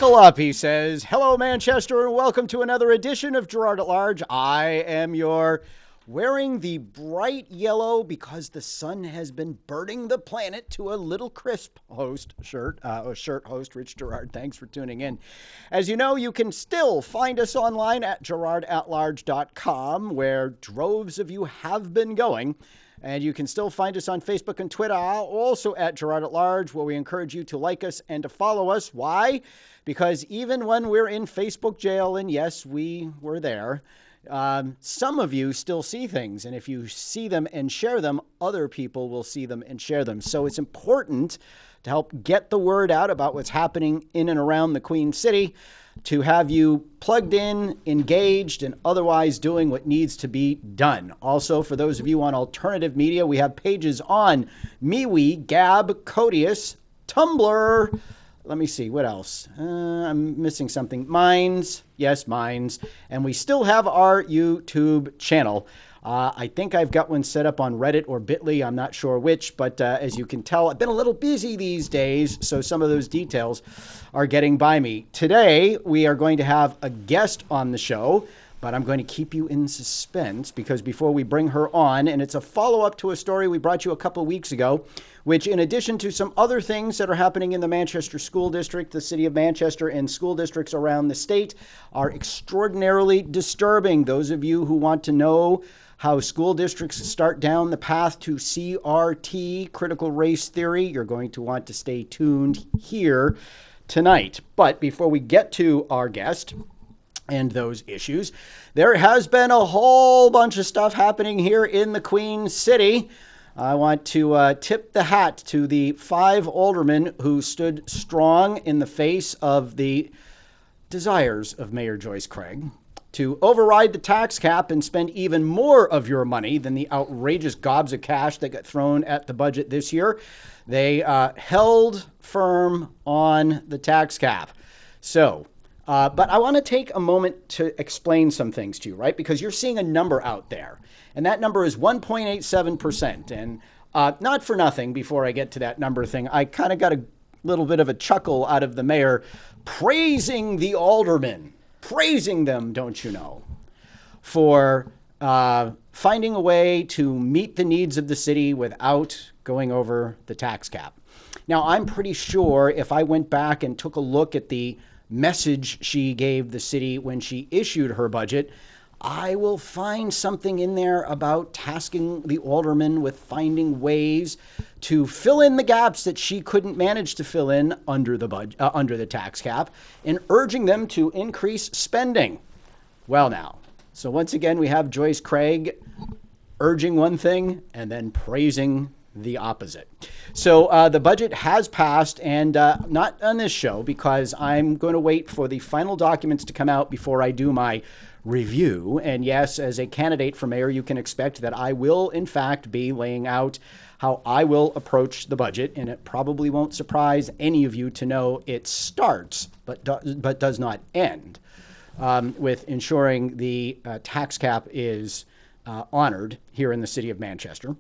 Buckle up, he says. Hello, Manchester, and welcome to another edition of Girard at Large. I am your wearing the bright yellow because the sun has been burning the planet to a little crisp shirt host, Rich Girard. Thanks for tuning in. As you know, you can still find us online at girardatlarge.com, where droves of you have been going. And you can still find us on Facebook and Twitter, also at Girard at Large, where we encourage you to like us and to follow us. Why? Because even when we're in Facebook jail, and yes, we were there, some of you still see things. And if you see them and share them, other people will see them and share them. So it's important to help get the word out about what's happening in and around the Queen City, to have you plugged in, engaged, and otherwise doing what needs to be done. Also, for those of you on alternative media, we have pages on MeWe, Gab, Codius, Tumblr. Let me see, what else? I'm missing something. Minds. Yes, Minds. And we still have our YouTube channel. I think I've got one set up on Reddit or Bitly. I'm not sure which, but as you can tell, I've been a little busy these days, so some of those details are getting by me. Today, we are going to have a guest on the show, but I'm going to keep you in suspense because before we bring her on, and it's a follow-up to a story we brought you a couple of weeks ago, which in addition to some other things that are happening in the Manchester School District, the city of Manchester, and school districts around the state are extraordinarily disturbing. Those of you who want to know how school districts start down the path to CRT, critical race theory, you're going to want to stay tuned here tonight. But before we get to our guest and those issues, there has been a whole bunch of stuff happening here in the Queen City. I want to tip the hat to the 5 aldermen who stood strong in the face of the desires of Mayor Joyce Craig to override the tax cap and spend even more of your money than the outrageous gobs of cash that got thrown at the budget this year. They held firm on the tax cap. So, but I want to take a moment to explain some things to you, right? Because you're seeing a number out there, and that number is 1.87%. And not for nothing, before I get to that number thing, I kind of got a little bit of a chuckle out of the mayor praising the aldermen. Praising them, don't you know, for finding a way to meet the needs of the city without going over the tax cap. Now, I'm pretty sure if I went back and took a look at the message she gave the city when she issued her budget, I will find something in there about tasking the aldermen with finding ways to fill in the gaps that she couldn't manage to fill in under the budget, under the tax cap, and urging them to increase spending. Well, now, so once again, we have Joyce Craig urging one thing and then praising the opposite. So the budget has passed, and not on this show, because I'm going to wait for the final documents to come out before I do my review. And yes, as a candidate for mayor, you can expect that I will, in fact, be laying out how I will approach the budget. And it probably won't surprise any of you to know it starts, but does not end, with ensuring the tax cap is honored here in the city of Manchester.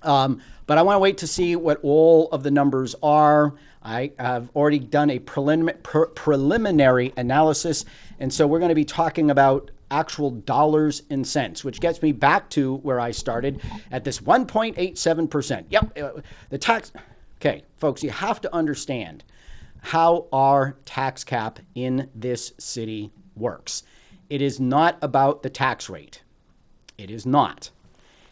But I want to wait to see what all of the numbers are. I have already done a preliminary analysis, and so we're going to be talking about actual dollars and cents, which gets me back to where I started at this 1.87%. Yep, the tax. Okay, folks, you have to understand how our tax cap in this city works. It is not about the tax rate. It is not.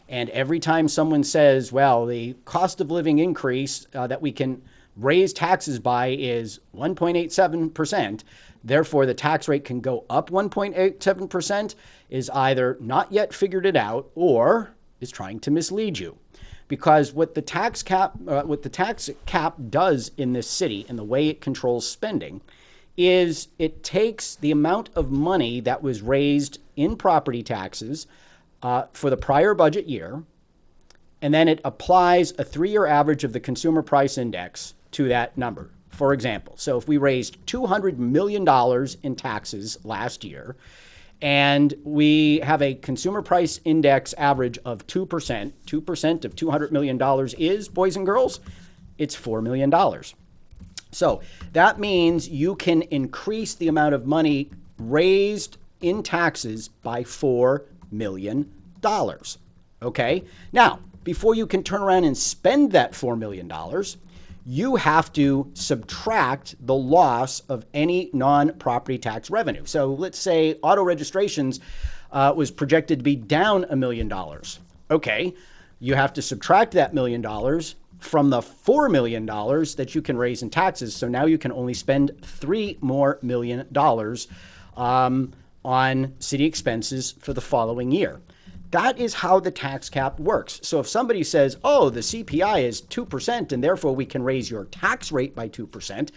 And every time someone says, well, the cost of living increase that we can raise taxes by is 1.87%, therefore the tax rate can go up 1.87%, is either not yet figured it out or is trying to mislead you. Because what the tax cap does in this city and the way it controls spending is it takes the amount of money that was raised in property taxes for the prior budget year, and then it applies a 3-year average of the consumer price index to that number. For example, so if we raised $200 million in taxes last year, and we have a consumer price index average of 2%, 2% of $200 million is, boys and girls, it's $4 million. So that means you can increase the amount of money raised in taxes by $4 million. Okay? Now, before you can turn around and spend that $4 million, you have to subtract the loss of any non-property tax revenue. So let's say auto registrations was projected to be down $1 million. Okay, you have to subtract that $1 million from the $4 million that you can raise in taxes. So now you can only spend $3 more million on city expenses for the following year. That is how the tax cap works. So if somebody says, oh, the CPI is 2% and therefore we can raise your tax rate by 2%,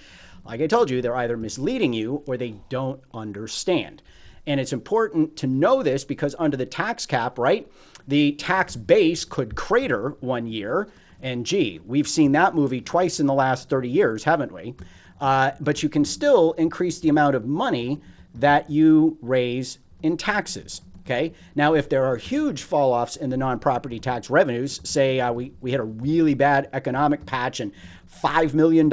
like I told you, they're either misleading you or they don't understand. And it's important to know this because under the tax cap, right, the tax base could crater one year. And gee, we've seen that movie twice in the last 30 years, haven't we? But you can still increase the amount of money that you raise in taxes. Okay. Now, if there are huge fall-offs in the non-property tax revenues, say we had a really bad economic patch and $5 million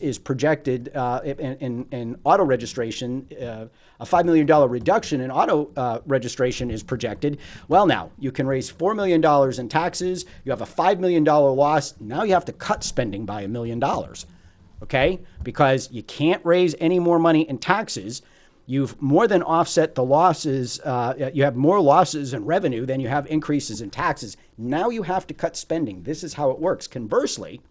is projected in auto registration, a $5 million reduction in auto registration is projected. Well, now you can raise $4 million in taxes. You have a $5 million loss. Now you have to cut spending by $1 million. Okay. Because you can't raise any more money in taxes. You've more than offset the losses. You have more losses in revenue than you have increases in taxes. Now you have to cut spending. This is how it works. Conversely,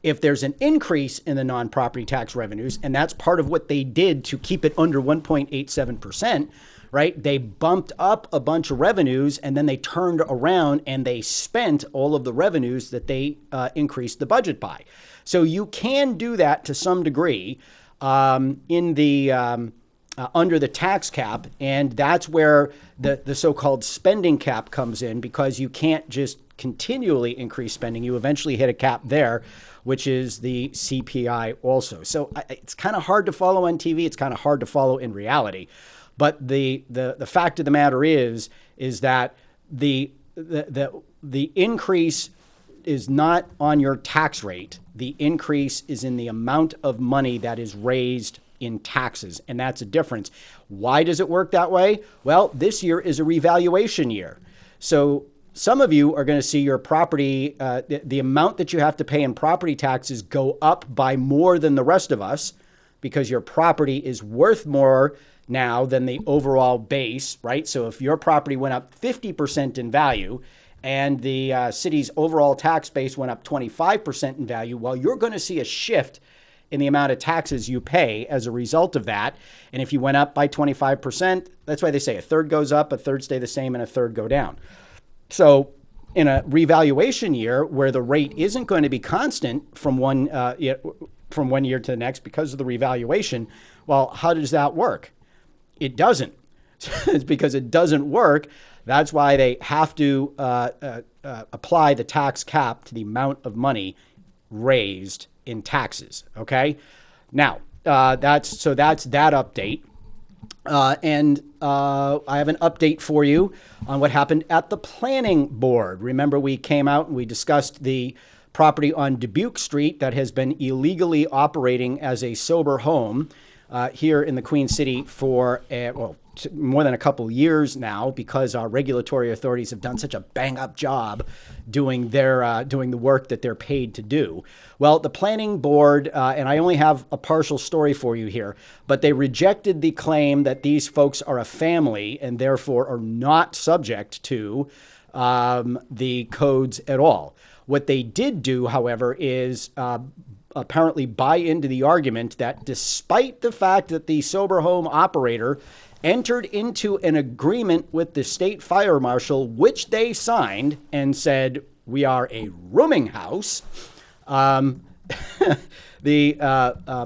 if there's an increase in the non-property tax revenues, and that's part of what they did to keep it under 1.87%, right? They bumped up a bunch of revenues and then they turned around and they spent all of the revenues that they increased the budget by. So you can do that to some degree in the under the tax cap, and that's where the so-called spending cap comes in, because you can't just continually increase spending. You eventually hit a cap there, which is the CPI also. So it's kind of hard to follow on TV. It's kind of hard to follow in reality. But the fact of the matter is that the increase is not on your tax rate. The increase is in the amount of money that is raised in taxes, and that's a difference. Why does it work that way? Well, this year is a revaluation year. So some of you are going to see your property, the amount that you have to pay in property taxes go up by more than the rest of us, because your property is worth more now than the overall base, right? So if your property went up 50% in value, and the city's overall tax base went up 25% in value, well, you're going to see a shift in the amount of taxes you pay as a result of that. And if you went up by 25%, that's why they say a third goes up, a third stay the same, and a third go down. So in a revaluation year where the rate isn't going to be constant from one year to the next because of the revaluation, well, how does that work? It doesn't. It's because it doesn't work. That's why they have to apply the tax cap to the amount of money raised in taxes. Okay. Now that's that update. And I have an update for you on what happened at the planning board. Remember, we came out and we discussed the property on Dubuque Street that has been illegally operating as a sober home here in the Queen City for more than a couple years now, because our regulatory authorities have done such a bang-up job doing the work that they're paid to do. Well, the planning board, and I only have a partial story for you here, but they rejected the claim that these folks are a family and therefore are not subject to the codes at all. What they did do, however, is apparently buy into the argument that despite the fact that the sober home operator entered into an agreement with the state fire marshal, which they signed and said, we are a rooming house, the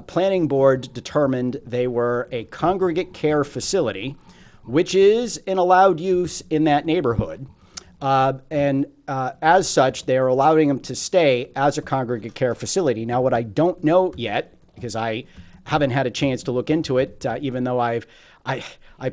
planning board determined they were a congregate care facility, which is an allowed use in that neighborhood. And as such, they are allowing them to stay as a congregate care facility. Now, what I don't know yet, because I haven't had a chance to look into it, even though I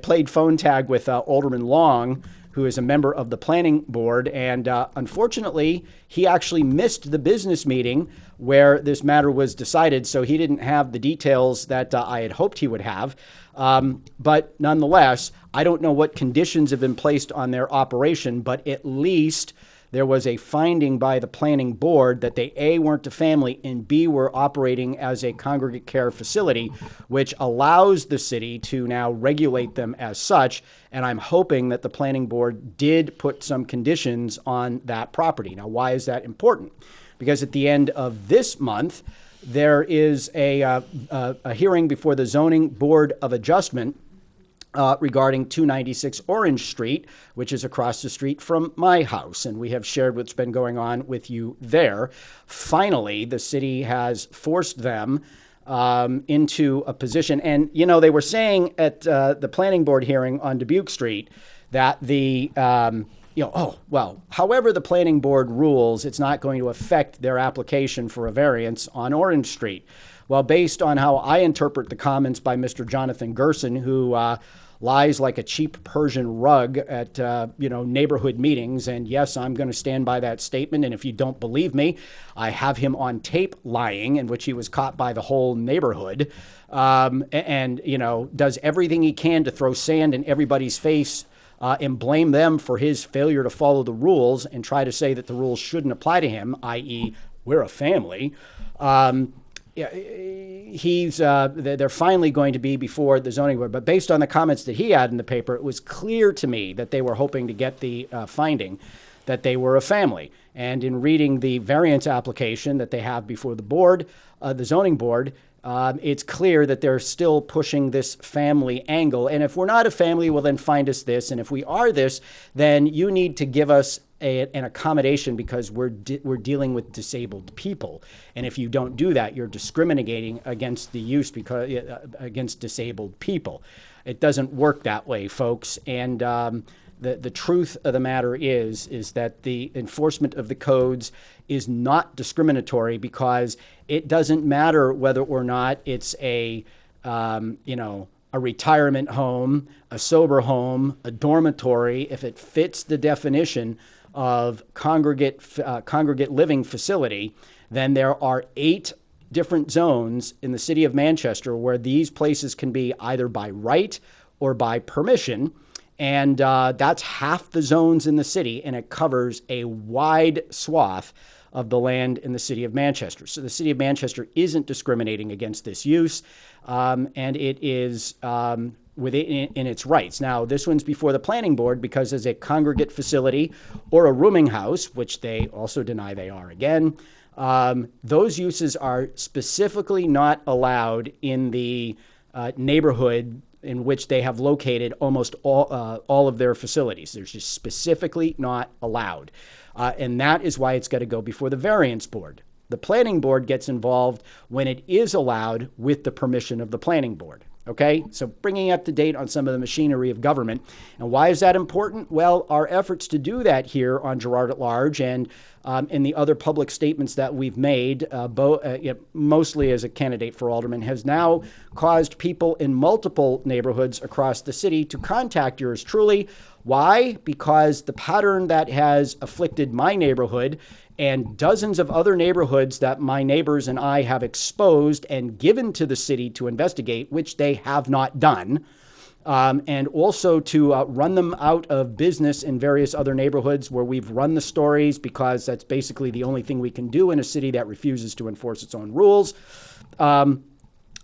played phone tag with Alderman Long, who is a member of the planning board. And unfortunately, he actually missed the business meeting where this matter was decided. So he didn't have the details that I had hoped he would have. But nonetheless, I don't know what conditions have been placed on their operation, but at least there was a finding by the planning board that they A, weren't a family, and B, were operating as a congregate care facility, which allows the city to now regulate them as such. And I'm hoping that the planning board did put some conditions on that property. Now, why is that important? Because at the end of this month, there is a hearing before the Zoning Board of Adjustment regarding 296 Orange Street, which is across the street from my house. And we have shared what's been going on with you there. Finally, the city has forced them into a position. And, you know, they were saying at the planning board hearing on Dubuque Street that however the planning board rules, it's not going to affect their application for a variance on Orange Street. Well, based on how I interpret the comments by Mr. Jonathan Gerson, who lies like a cheap Persian rug at neighborhood meetings, and yes, I'm going to stand by that statement. And if you don't believe me, I have him on tape lying, in which he was caught by the whole neighborhood, and does everything he can to throw sand in everybody's face and blame them for his failure to follow the rules and try to say that the rules shouldn't apply to him, i.e., we're a family. They're finally going to be before the zoning board. But based on the comments that he had in the paper, it was clear to me that they were hoping to get the finding that they were a family. And in reading the variance application that they have before the board, the zoning board, it's clear that they're still pushing this family angle. And if we're not a family, well, then find us this. And if we are this, then you need to give us an accommodation because we're dealing with disabled people. And if you don't do that, you're discriminating against the use against disabled people. It doesn't work that way, folks. And the truth of the matter is that the enforcement of the codes is not discriminatory because it doesn't matter whether or not it's a retirement home, a sober home, a dormitory. If it fits the definition of congregate living facility, then there are 8 different zones in the city of Manchester where these places can be either by right or by permission. And that's half the zones in the city, and it covers a wide swath of the land in the city of Manchester. So the city of Manchester isn't discriminating against this use, and it is within its rights. Now, this one's before the planning board because as a congregate facility or a rooming house, which they also deny they are again, those uses are specifically not allowed in the neighborhood in which they have located almost all of their facilities. They're just specifically not allowed. And that is why it's got to go before the variance board. The planning board gets involved when it is allowed with the permission of the planning board. Okay, so bringing up to date on some of the machinery of government. And why is that important? Well, our efforts to do that here on Girard at Large and in the other public statements that we've made, mostly as a candidate for alderman, has now caused people in multiple neighborhoods across the city to contact yours truly. Why? Because the pattern that has afflicted my neighborhood and dozens of other neighborhoods that my neighbors and I have exposed and given to the city to investigate, which they have not done, and also to run them out of business in various other neighborhoods where we've run the stories because that's basically the only thing we can do in a city that refuses to enforce its own rules.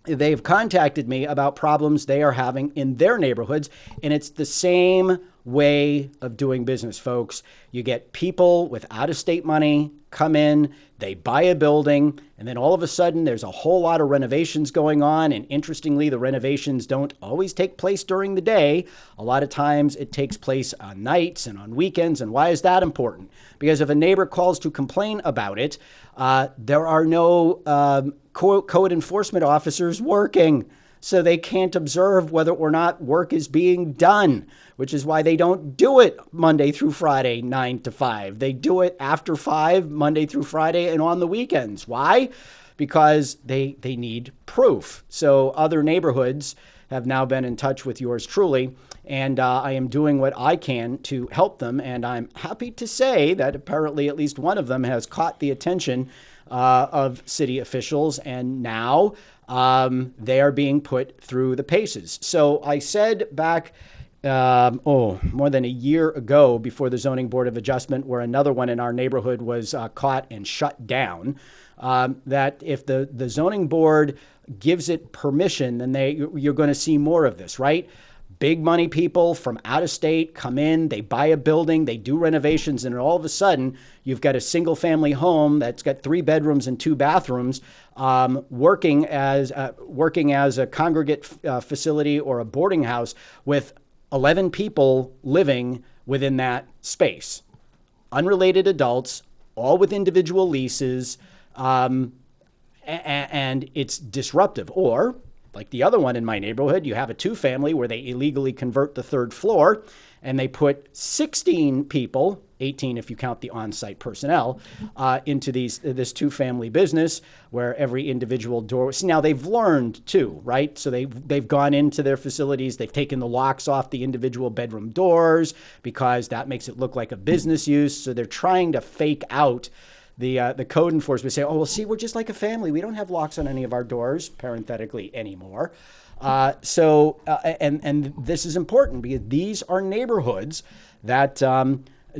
They've contacted me about problems they are having in their neighborhoods, and it's the same way of doing business, folks. You get people with out-of-state money come in, they buy a building, and then all of a sudden there's a whole lot of renovations going on. And interestingly, the renovations don't always take place during the day. A lot of times it takes place on nights and on weekends. And why is that important? Because if a neighbor calls to complain about it, there are no code enforcement officers working. So they can't observe whether or not work is being done, which is why they don't do it Monday through Friday, 9 to 5. They do it after 5, Monday through Friday, and on the weekends. Why? Because they need proof. So other neighborhoods have now been in touch with yours truly, and I am doing what I can to help them. And I'm happy to say that apparently at least one of them has caught the attention of city officials, and now they are being put through the paces. So I said back more than a year ago, before the Zoning Board of Adjustment, where another one in our neighborhood was caught and shut down, that if the zoning board gives it permission, then you're going to see more of this, right? Big money people from out of state come in, they buy a building, they do renovations, and all of a sudden you've got a single family home that's got 3 bedrooms and 2 bathrooms, working as a congregate facility or a boarding house with 11 people living within that space. Unrelated adults, all with individual leases, and it's disruptive. Or, like the other one in my neighborhood, you have a 2-family where they illegally convert the 3rd floor, and they put 16 people, 18 if you count the on-site personnel, into this 2-family business where every individual door. See, now they've learned too, right? So they've gone into their facilities, they've taken the locks off the individual bedroom doors because that makes it look like a business use. So they're trying to fake out the code enforcement, say, oh, well, see, we're just like a family. We don't have locks on any of our doors, parenthetically, anymore. And this is important because these are neighborhoods that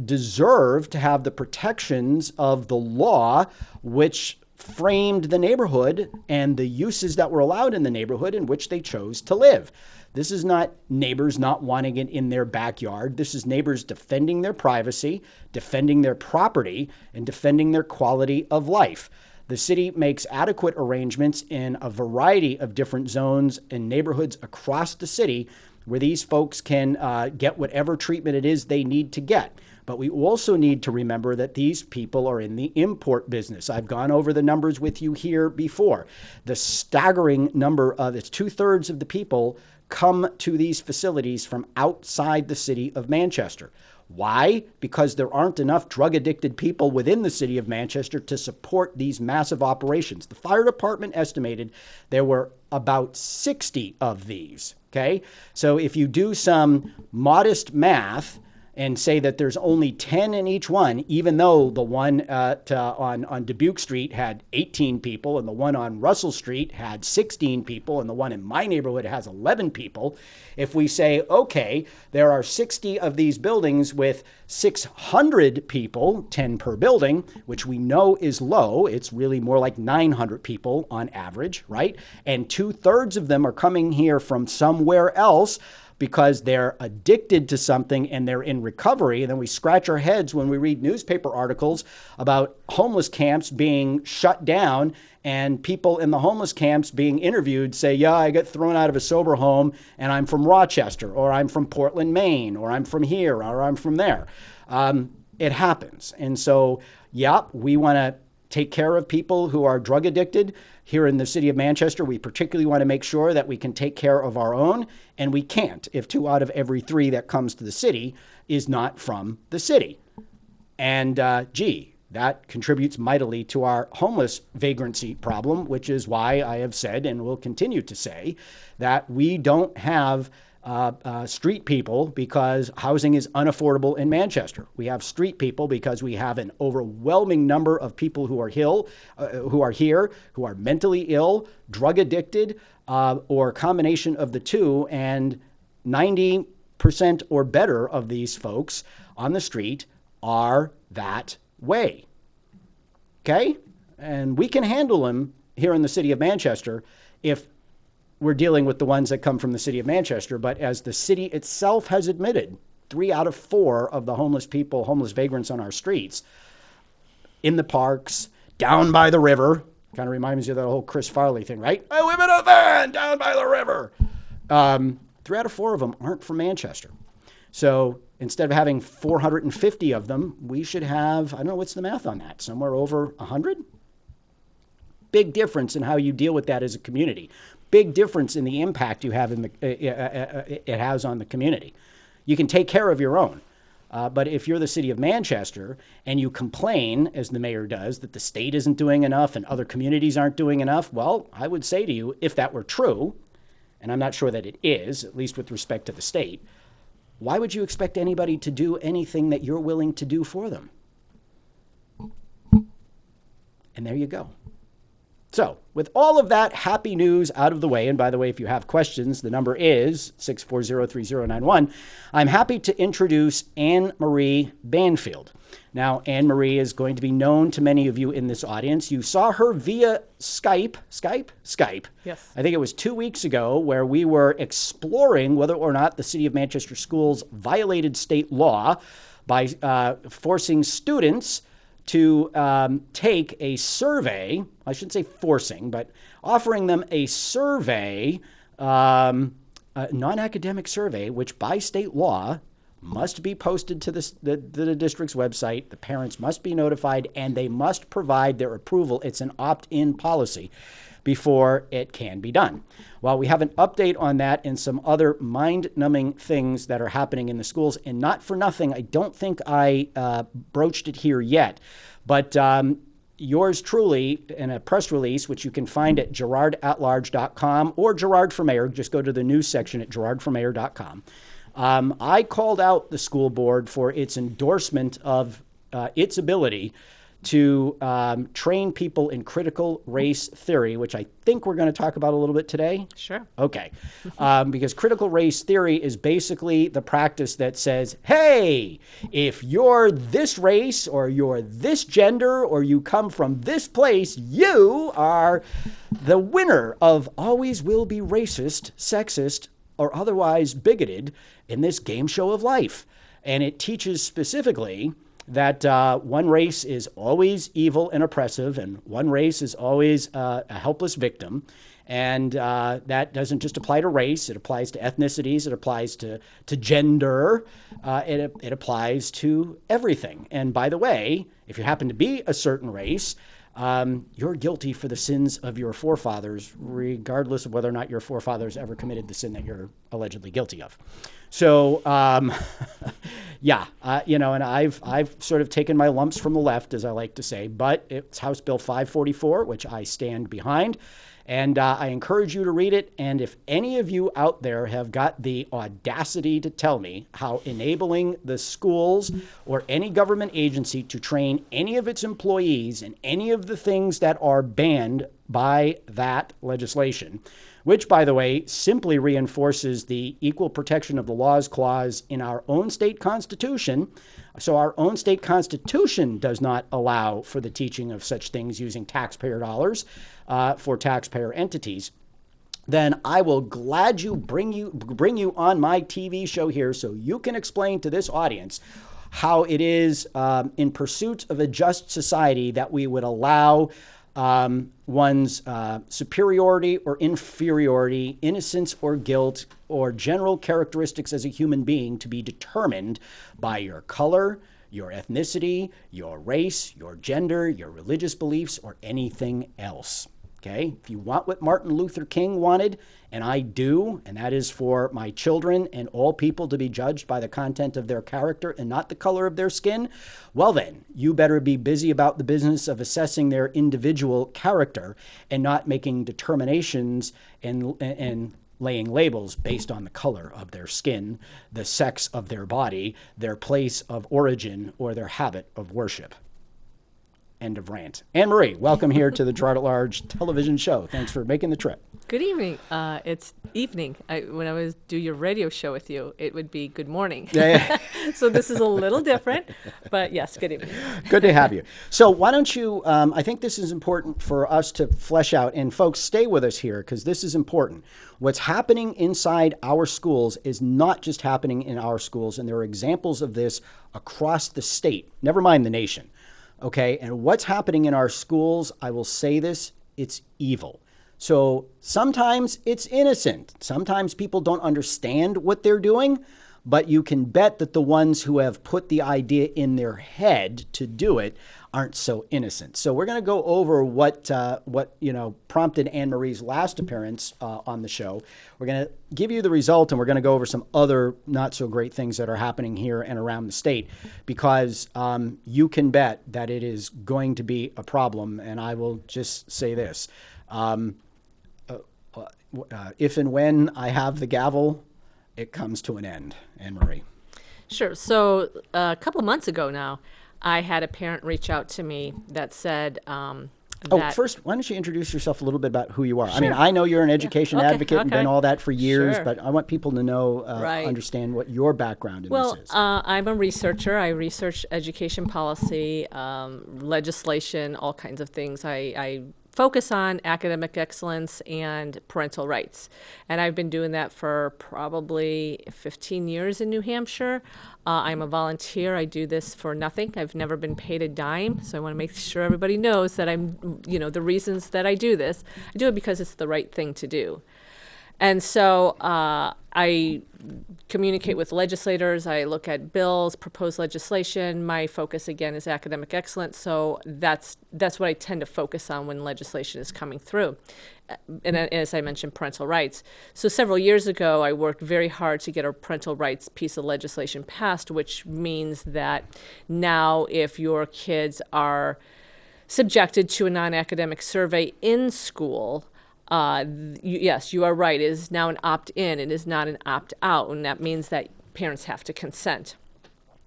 deserve to have the protections of the law, which framed the neighborhood and the uses that were allowed in the neighborhood in which they chose to live. This is not neighbors not wanting it in their backyard. This is neighbors defending their privacy, defending their property, and defending their quality of life. The city makes adequate arrangements in a variety of different zones and neighborhoods across the city where these folks can get whatever treatment it is they need to get. But we also need to remember that these people are in the import business. I've gone over the numbers with you here before. The staggering number of, it's 2/3 of the people come to these facilities from outside the city of Manchester. Why? Because there aren't enough drug-addicted people within the city of Manchester to support these massive operations. The fire department estimated there were about 60 of these, okay? So if you do some modest math and say that there's only 10 in each one, even though the one on Dubuque Street had 18 people and the one on Russell Street had 16 people and the one in my neighborhood has 11 people, if we say, okay, there are 60 of these buildings with 600 people, 10 per building, which we know is low. It's really more like 900 people on average, right? And 2/3 of them are coming here from somewhere else because they're addicted to something and they're in recovery. And then we scratch our heads when we read newspaper articles about homeless camps being shut down and people in the homeless camps being interviewed say, yeah, I got thrown out of a sober home and I'm from Rochester, or I'm from Portland, Maine, or I'm from here, or I'm from there. It happens. And so, yeah, we want to take care of people who are drug addicted. Here in the city of Manchester, we particularly want to make sure that we can take care of our own, and we can't if 2 out of every 3 that comes to the city is not from the city. And that contributes mightily to our homeless vagrancy problem, which is why I have said and will continue to say that we don't have street people because housing is unaffordable in Manchester. We have street people because we have an overwhelming number of people who are here, who are mentally ill, drug addicted, or a combination of the two. And 90% or better of these folks on the street are that way. Okay? And we can handle them here in the city of Manchester if we're dealing with the ones that come from the city of Manchester. But as the city itself has admitted, 3 out of 4 of the homeless people, homeless vagrants on our streets, in the parks, down by the river, kind of reminds you of that whole Chris Farley thing, right? I live in a van down by the river. 3 out of 4 of them aren't from Manchester. So instead of having 450 of them, we should have, I don't know, what's the math on that? Somewhere over 100? Big difference in how you deal with that as a community. Big difference in the impact you have it has on the community. You can take care of your own. But if you're the city of Manchester and you complain, as the mayor does, that the state isn't doing enough and other communities aren't doing enough, well, I would say to you, if that were true, and I'm not sure that it is, at least with respect to the state, why would you expect anybody to do anything that you're willing to do for them? And there you go. So with all of that happy news out of the way, and by the way, if you have questions, the number is 640-3091. I'm happy to introduce Ann Marie Banfield. Now, Ann Marie is going to be known to many of you in this audience. You saw her via Skype. Yes. I think it was 2 weeks ago, where we were exploring whether or not the City of Manchester schools violated state law by forcing students to take a survey. I shouldn't say forcing, but offering them a survey, a non-academic survey, which by state law must be posted to the district's website. The parents must be notified, and they must provide their approval. It's an opt-in policy before it can be done. Well, we have an update on that and some other mind-numbing things that are happening in the schools. And not for nothing, I don't think I broached it here yet, but yours truly in a press release, which you can find at girardatlarge.com or Girard for Mayor. Just go to the news section at girardformayor.com. I called out the school board for its endorsement of its ability to train people in critical race theory, which I think we're going to talk about a little bit today. Sure. Okay. Because critical race theory is basically the practice that says, hey, if you're this race or you're this gender or you come from this place, you are the winner of always will be racist, sexist, or otherwise bigoted in this game show of life. And it teaches specifically that one race is always evil and oppressive, and one race is always a helpless victim. And that doesn't just apply to race. It applies to ethnicities. It applies to gender. It applies to everything. And by the way, if you happen to be a certain race, you're guilty for the sins of your forefathers, regardless of whether or not your forefathers ever committed the sin that you're allegedly guilty of. So, yeah, and I've sort of taken my lumps from the left, as I like to say, but it's House Bill 544, which I stand behind. And I encourage you to read it. And if any of you out there have got the audacity to tell me how enabling the schools or any government agency to train any of its employees in any of the things that are banned by that legislation, which, by the way, simply reinforces the equal protection of the laws clause in our own state constitution. So our own state constitution does not allow for the teaching of such things using taxpayer dollars for taxpayer entities. Then I will bring you on my TV show here so you can explain to this audience how it is in pursuit of a just society that we would allow one's superiority or inferiority, innocence or guilt, or general characteristics as a human being to be determined by your color, your ethnicity, your race, your gender, your religious beliefs, or anything else. Okay? If you want what Martin Luther King wanted, and I do, and that is for my children and all people to be judged by the content of their character and not the color of their skin, well then, you better be busy about the business of assessing their individual character and not making determinations and laying labels based on the color of their skin, the sex of their body, their place of origin, or their habit of worship. End of rant. Ann Marie, welcome here to the Girard at Large television show. Thanks for making the trip. Good evening. It's evening. When I was do your radio show with you, it would be good morning. Yeah. So this is a little different, but yes, good evening. Good to have you. So why don't you, I think this is important for us to flesh out, and folks, stay with us here because this is important. What's happening inside our schools is not just happening in our schools, and there are examples of this across the state, never mind the nation. Okay, and what's happening in our schools, I will say this, it's evil. So sometimes it's innocent. Sometimes people don't understand what they're doing, but you can bet that the ones who have put the idea in their head to do it aren't so innocent. So we're going to go over what prompted Ann Marie's last appearance on the show. We're going to give you the result, and we're going to go over some other not so great things that are happening here and around the state, because you can bet that it is going to be a problem. And I will just say this. if and when I have the gavel, it comes to an end. Ann Marie. Sure. So a couple of months ago now, I had a parent reach out to me that said, First, why don't you introduce yourself a little bit about who you are? Sure. I mean, I know you're an education advocate and okay. been all that for years, Sure. but I want people to know, Right. understand what your background in Well, this is. I'm a researcher. I research education policy, legislation, all kinds of things. I focus on academic excellence and parental rights. And I've been doing that for probably 15 years in New Hampshire. I'm a volunteer. I do this for nothing. I've never been paid a dime. So I want to make sure everybody knows that the reasons that I do this, I do it because it's the right thing to do. And so I communicate with legislators. I look at bills, proposed legislation. My focus, again, is academic excellence. So that's what I tend to focus on when legislation is coming through. And as I mentioned, parental rights. So several years ago, I worked very hard to get a parental rights piece of legislation passed, which means that now if your kids are subjected to a non-academic survey in school, yes, you are right. It is now an opt-in. It is not an opt-out, and that means that parents have to consent.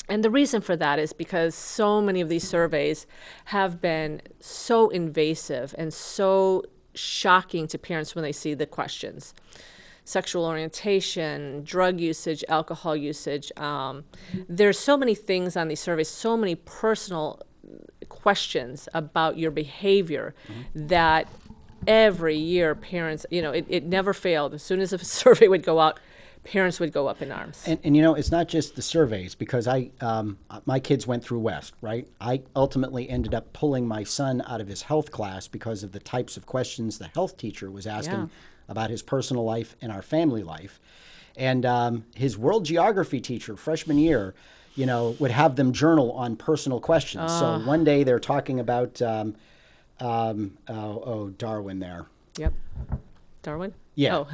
And the reason for that is because so many of these surveys have been so invasive and so shocking to parents when they see the questions. Sexual orientation, drug usage, alcohol usage. There's so many things on these surveys, so many personal questions about your behavior that every year parents, it never failed. As soon as a survey would go out, parents would go up in arms. And it's not just the surveys, because my kids went through West, right? I ultimately ended up pulling my son out of his health class because of the types of questions the health teacher was asking about his personal life and our family life. And his world geography teacher, freshman year, would have them journal on personal questions. So one day they're talking about, Darwin there. Yep. Darwin? Yeah. Oh.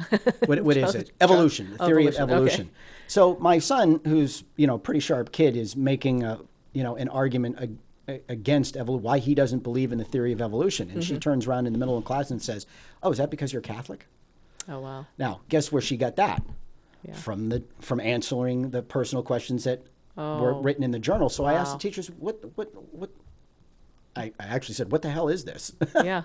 What is it? Evolution, the theory of evolution. Okay. So my son, who's, pretty sharp kid, is making an argument against why he doesn't believe in the theory of evolution. And she turns around in the middle of class and says, "Oh, is that because you're Catholic?" Oh, wow. Now, guess where she got that? Yeah. From answering the personal questions that were written in the journal. So I asked the teachers, what I actually said, "What the hell is this?" Yeah.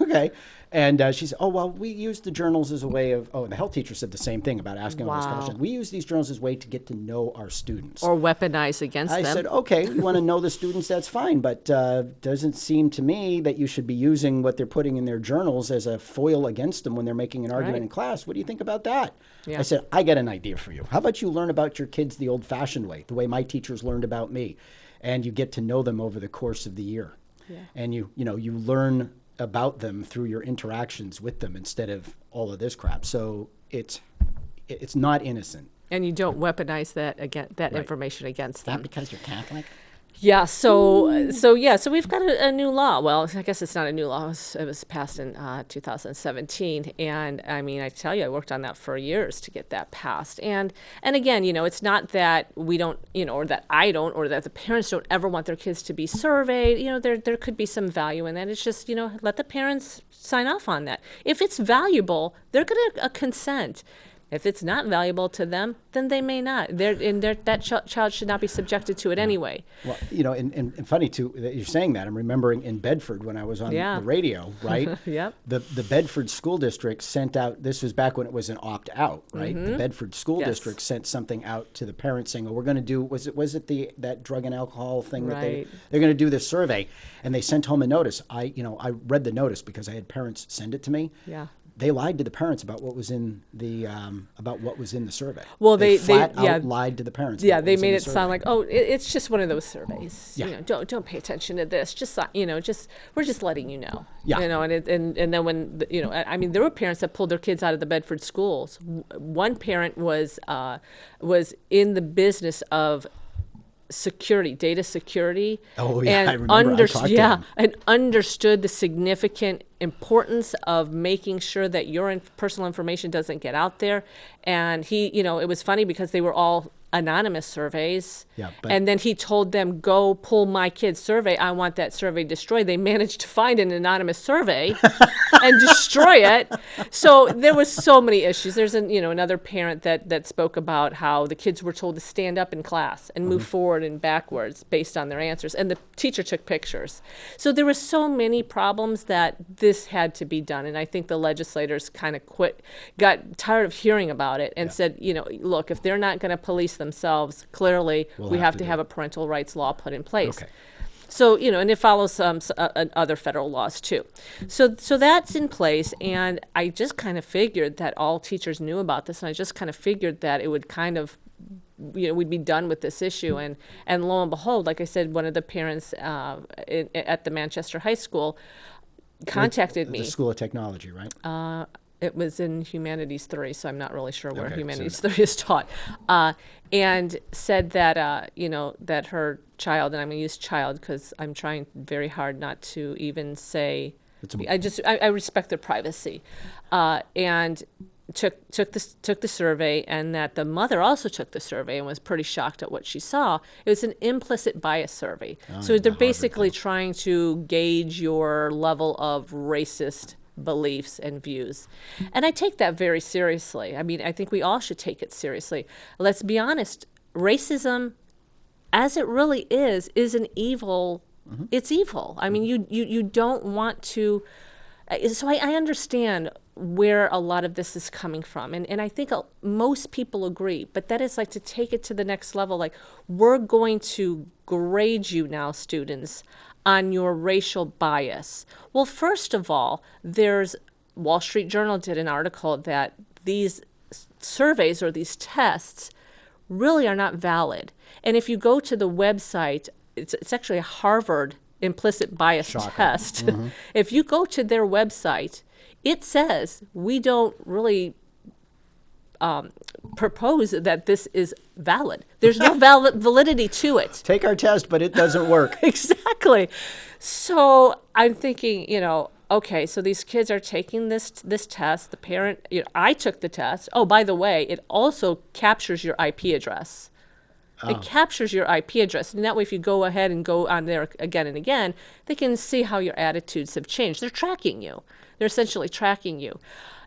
Okay. And she said, "Oh, well, we use the journals as a way of," and the health teacher said the same thing about asking all those questions. "We use these journals as a way to get to know our students." Or weaponize against them. I said, "Okay, you want to know the students, that's fine, but doesn't seem to me that you should be using what they're putting in their journals as a foil against them when they're making an argument in class. What do you think about that?" Yeah. I said, "I got an idea for you. How about you learn about your kids the old-fashioned way, the way my teachers learned about me, and you get to know them over the course of the year." Yeah. And you learn about them through your interactions with them instead of all of this crap. So it's not innocent. And you don't weaponize that information against them. Not because you're Catholic? Yeah. So we've got a new law. Well, I guess it's not a new law. It was passed in 2017. And I mean, I tell you, I worked on that for years to get that passed. And again, it's not that we don't, or that I don't, or that the parents don't ever want their kids to be surveyed. There could be some value in that. It's just, let the parents sign off on that. If it's valuable, they're going to consent. If it's not valuable to them, then they may not. That child should not be subjected to it anyway. Well, and funny too that you're saying that. I'm remembering in Bedford when I was on the radio, right? Yep. The Bedford School District sent out. This was back when it was an opt-out, right? The Bedford School District sent something out to the parents saying, "Oh, we're going to do." Was it that drug and alcohol thing that they're going to do this survey, and they sent home a notice. I read the notice because I had parents send it to me. Yeah. They lied to the parents about what was in the survey. Well, they flat out lied to the parents. Yeah, they made it sound like, it's just one of those surveys. Yeah. Don't pay attention to this. Just we're just letting you know. Yeah. And then when I mean, there were parents that pulled their kids out of the Bedford schools. One parent was in the business of data security. Oh yeah, and I remember. I talked to him. And understood the significant importance of making sure that your personal information doesn't get out there. And he, it was funny because they were all anonymous surveys. Yeah, but- And then he told them, go pull my kid's survey. I want that survey destroyed. They managed to find an anonymous survey and destroy it. So there was so many issues. There's another parent that spoke about how the kids were told to stand up in class and move forward and backwards based on their answers. And the teacher took pictures. So there were so many problems that this had to be done. And I think the legislators kind of got tired of hearing about it and said, look, if they're not going to police themselves, clearly we have to have a parental rights law put in place. Okay. So, and it follows other federal laws too. So that's in place, and I just kind of figured that all teachers knew about this, and I just kind of figured that it would kind of, we'd be done with this issue. And lo and behold, like I said, one of the parents at the Manchester High School contacted me. The School of Technology, right? It was in Humanities 3, so I'm not really sure where Okay, Humanities 3 is taught. And said that, that her child, and I'm going to use child because I'm trying very hard not to even say, I respect their privacy, and took the survey, and that the mother also took the survey and was pretty shocked at what she saw. It was an implicit bias survey. So they're basically trying to gauge your level of racist beliefs and views. And I take that very seriously. I mean, I think we all should take it seriously. Let's be honest, racism, as it really is an evil, it's evil. I mean, you don't want to, so I understand where a lot of this is coming from. And I think most people agree, but that is like to take it to the next level. Like, we're going to grade you now, students, on your racial bias. Well, first of all, there's Wall Street Journal did an article that these surveys or these tests really are not valid. And if you go to the website, it's actually a Harvard implicit bias test. If you go to their website, it says we don't really propose that this is valid. There's no validity to it. Take our test, but it doesn't work. Exactly. So I'm thinking, okay, so these kids are taking this test. The parent, I took the test. Oh, by the way, it also captures your IP address. It captures your IP address. And that way, if you go ahead and go on there again and again, they can see how your attitudes have changed. They're tracking you. They're essentially tracking you.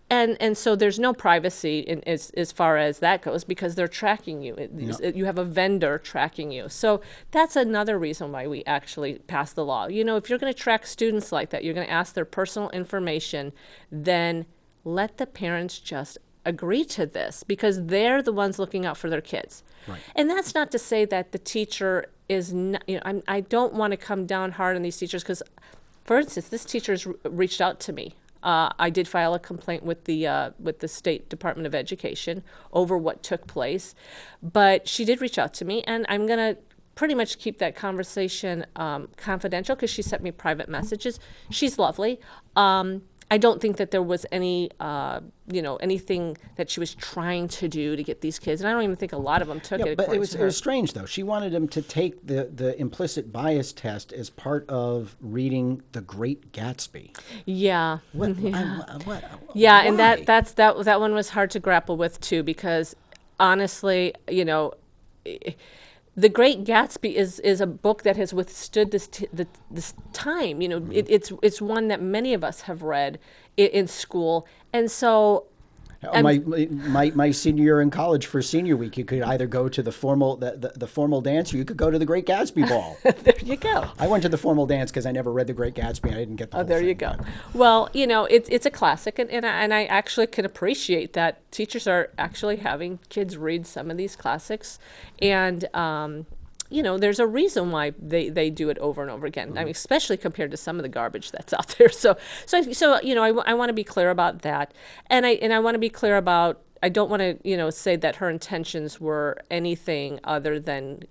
And so there's no privacy as far as that goes because they're tracking you. You have a vendor tracking you. So that's another reason why we actually passed the law. If you're going to track students like that, you're going to ask their personal information, then let the parents just agree to this because they're the ones looking out for their kids. Right. And that's not to say that the teacher is not, I don't want to come down hard on these teachers because, for instance, this teacher's reached out to me. I did file a complaint with the State Department of Education over what took place, but she did reach out to me, and I'm going to pretty much keep that conversation confidential because she sent me private messages. She's lovely. I don't think that there was any, anything that she was trying to do to get these kids, and I don't even think a lot of them took it. But it was strange though. She wanted them to take the implicit bias test as part of reading The Great Gatsby. Yeah. What? Yeah, why? and that one was hard to grapple with too because honestly, The Great Gatsby is a book that has withstood this time. It's one that many of us have read in school, and so. My senior year in college for senior week, you could either go to the formal dance or you could go to the Great Gatsby ball. There you go. I went to the formal dance because I never read the Great Gatsby. I didn't get the whole there thing, you go. But. Well, it's a classic, and I actually can appreciate that teachers are actually having kids read some of these classics, and there's a reason why they do it over and over again. I mean, especially compared to some of the garbage that's out there. So I want to be clear about that, and I want to be clear about. I don't want to say that her intentions were anything other than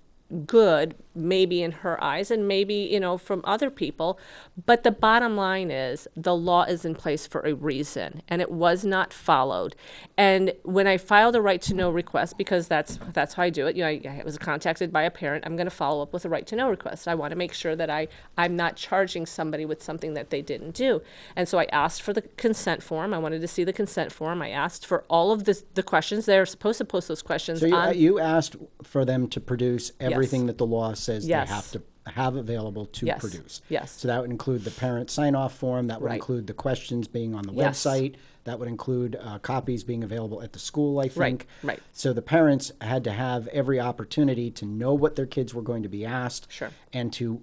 good. maybe in her eyes and maybe, from other people. But the bottom line is the law is in place for a reason, and it was not followed. And when I filed a right to know request, because that's how I do it, I was contacted by a parent, I'm going to follow up with a right to know request. I want to make sure that I'm not charging somebody with something that they didn't do. And so I asked for the consent form. I wanted to see the consent form. I asked for all of the questions. They're supposed to post those questions. So you asked for them to produce everything Yes. that the law says Yes. they have to have available to Yes. produce. Yes. So that would include the parent sign-off form. That would Right. include the questions being on the Yes. website. That would include copies being available at the school, I think. Right. So the parents had to have every opportunity to know what their kids were going to be asked Sure. and to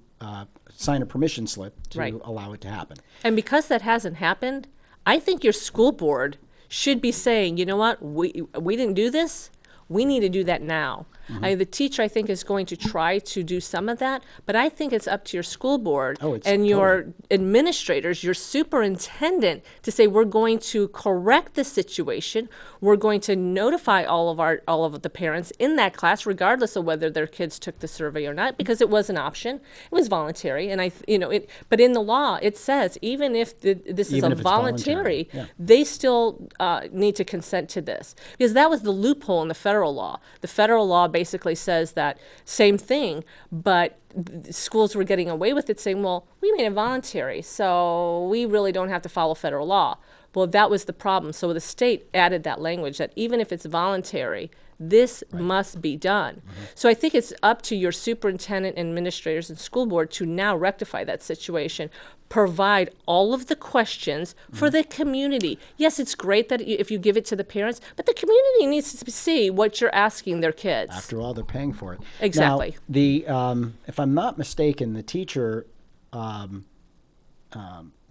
sign a permission slip to Right. allow it to happen. And because that hasn't happened, I think your school board should be saying, you know what, we didn't do this. We need to do that now. The teacher, I think, is going to try to do some of that, but I think it's up to your school board and your administrators, your superintendent, to say we're going to correct the situation. We're going to notify all of the parents in that class, regardless of whether their kids took the survey or not, because it was an option. It was voluntary, and but in the law it says even if this is Even a if it's voluntary, voluntary, yeah. they still need to consent to this, because that was the loophole in the federal law. The federal law basically says that same thing, but schools were getting away with it, saying, well, we made it voluntary, so we really don't have to follow federal law. Well, that was the problem. So the state added that language that even if it's voluntary, this must be done. So I think it's up to your superintendent, administrators, and school board to now rectify that situation. Provide all of the questions for the community. Yes, it's great that if you give it to the parents, but the community needs to see what you're asking their kids. After all, they're paying for it. Exactly. Now, if I'm not mistaken, the teacher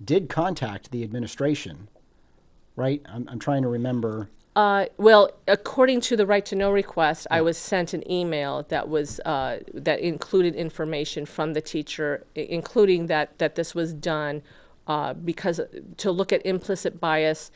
did contact the administration, right? I'm trying to remember. Well, according to the right to know request, I was sent an email that was that included information from the teacher, including that this was done because to look at implicit bias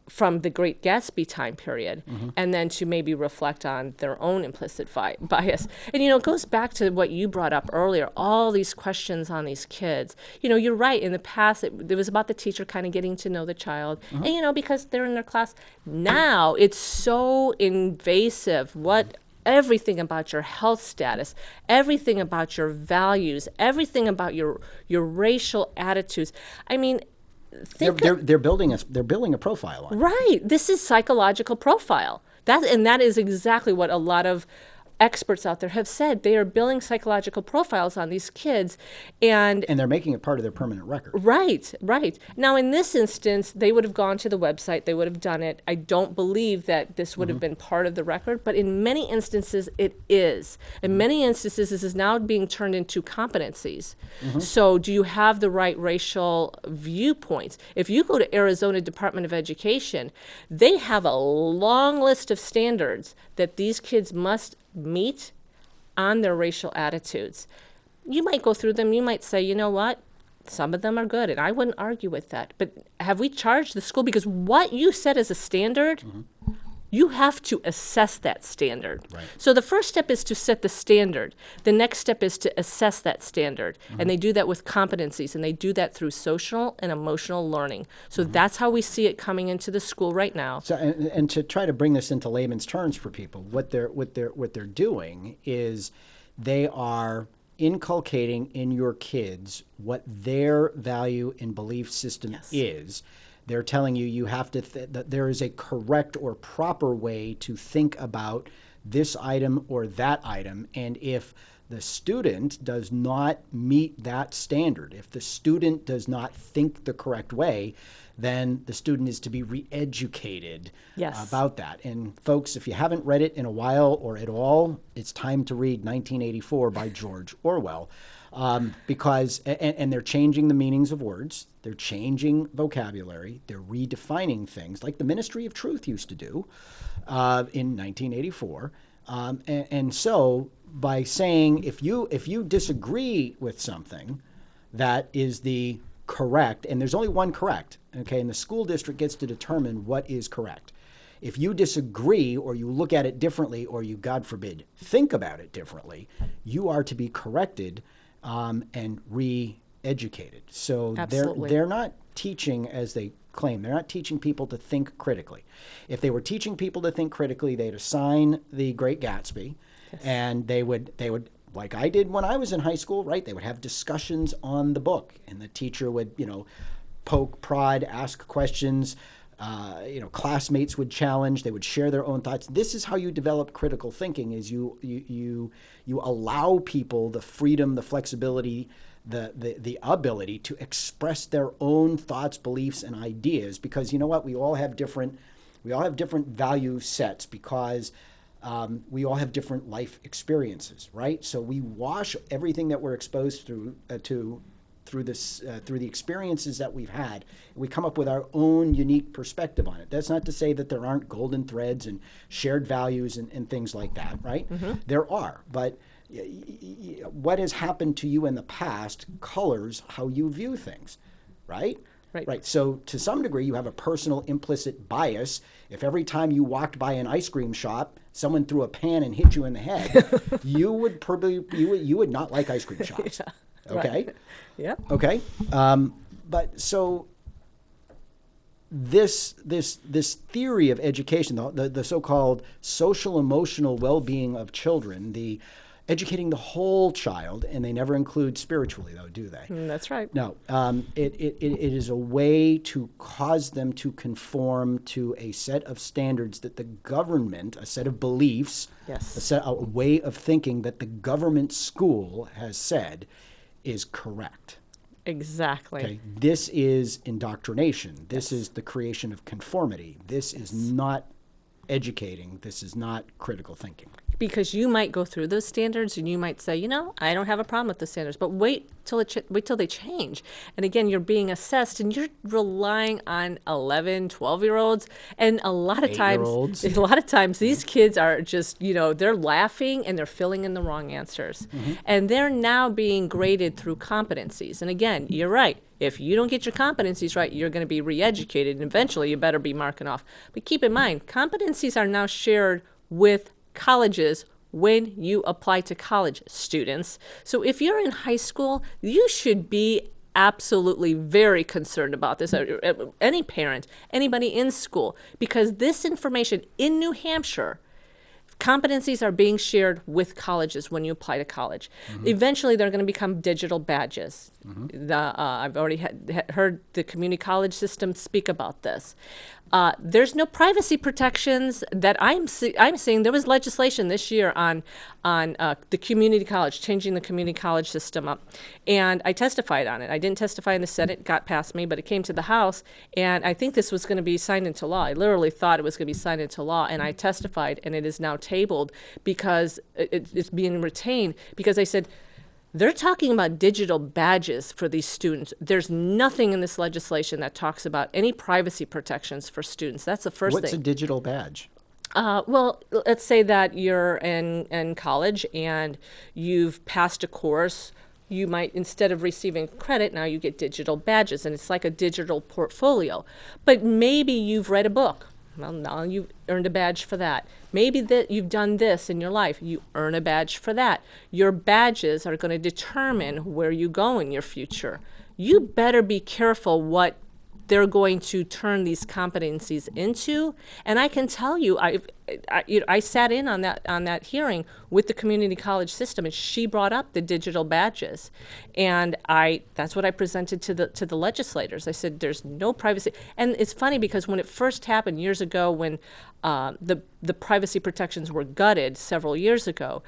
from the Great Gatsby time period, and then to maybe reflect on their own implicit bias. And, it goes back to what you brought up earlier, all these questions on these kids. You're right. In the past, it was about the teacher kind of getting to know the child, and, because they're in their class. Now, it's so invasive. Everything about your health status, everything about your values, everything about your racial attitudes. I mean, They're building a profile on it. Right. This is psychological profile. That is exactly what a lot of experts out there have said. They are building psychological profiles on these kids, and they're making it part of their permanent record. Right. Now, in this instance, they would have gone to the website. They would have done it. I don't believe that this would have been part of the record, but in many instances, it is. In many instances, this is now being turned into competencies. So do you have the right racial viewpoints? If you go to Arizona Department of Education, they have a long list of standards that these kids must meet on their racial attitudes. You might go through them. You might say, you know what? Some of them are good, and I wouldn't argue with that. But have we charged the school? Because what you set as a standard, you have to assess that standard. Right. So the first step is to set the standard. The next step is to assess that standard. And they do that with competencies, and they do that through social and emotional learning. So that's how we see it coming into the school right now. So, and to try to bring this into layman's terms for people, what they're doing is they are inculcating in your kids what their value and belief system is. They're telling you have to that there is a correct or proper way to think about this item or that item, and if the student does not meet that standard, if the student does not think the correct way, then the student is to be re-educated about that. And folks, if you haven't read it in a while or at all, it's time to read 1984 by George Orwell, because they're changing the meanings of words, they're changing vocabulary, they're redefining things like the Ministry of Truth used to do in 1984. And so by saying if you disagree with something that is the correct, and there's only one correct, okay, and the school district gets to determine what is correct. If you disagree or you look at it differently or you, God forbid, think about it differently, you are to be corrected and re-educated. So they're not teaching as they claim. They're not teaching people to think critically. If they were teaching people to think critically, they'd assign The Great Gatsby, and they would, like I did when I was in high school, right? They would have discussions on the book, and the teacher would, poke, prod, ask questions. Classmates would challenge. They would share their own thoughts. This is how you develop critical thinking: is you allow people the freedom, the flexibility, the ability to express their own thoughts, beliefs, and ideas. Because you know what, we all have different value sets, because we all have different life experiences, right? So we wash everything that we're exposed through the experiences that we've had. We come up with our own unique perspective on it. That's not to say that there aren't golden threads and shared values and things like that, right? Mm-hmm. There are, but what has happened to you in the past colors how you view things, right? Right. So to some degree, you have a personal implicit bias. If every time you walked by an ice cream shop, someone threw a pan and hit you in the head, you would not like ice cream shops. Yeah. Okay. Right. Yeah. Okay. But so this theory of education, the so-called social emotional well-being of children, the educating the whole child, and they never include spiritually, though, do they? That's right. No. It is a way to cause them to conform to a set of standards that the government, a set of beliefs, a way of thinking that the government school has said is correct. Exactly. Okay? This is indoctrination. This is the creation of conformity. This is not educating. This is not critical thinking. Because you might go through those standards and you might say, I don't have a problem with the standards, but wait till they change. And again, you're being assessed and you're relying on 11, 12-year-olds. And a lot of times these kids are just, they're laughing and they're filling in the wrong answers. Mm-hmm. And they're now being graded through competencies. And again, you're right. If you don't get your competencies right, you're going to be re-educated, and eventually you better be marking off. But keep in mind, competencies are now shared with colleges when you apply to college students. So if you're in high school, you should be absolutely very concerned about this. Any parent, anybody in school, because this information in New Hampshire, competencies are being shared with colleges when you apply to college. Mm-hmm. Eventually, they're going to become digital badges. Mm-hmm. I've already heard the community college system speak about this. There's no privacy protections that I'm seeing. There was legislation this year on the community college, changing the community college system up, and I testified on it. I didn't testify in the Senate; it got past me, but it came to the House, and I think this was going to be signed into law. I literally thought it was going to be signed into law, and I testified, and it is now tabled because it's being retained, because I said, they're talking about digital badges for these students. There's nothing in this legislation that talks about any privacy protections for students. That's the first thing. What's a digital badge? Well, let's say that you're in college and you've passed a course. You might, instead of receiving credit, now you get digital badges, and it's like a digital portfolio. But maybe you've read a book. Well, now you've earned a badge for that. Maybe that you've done this in your life. You earn a badge for that. Your badges are going to determine where you go in your future. You better be careful what they're going to turn these competencies into. And I can tell you, I sat in on that hearing with the community college system, and she brought up the digital badges, and that's what I presented to the legislators. I said, there's no privacy. And it's funny because when it first happened years ago, when the privacy protections were gutted several years ago,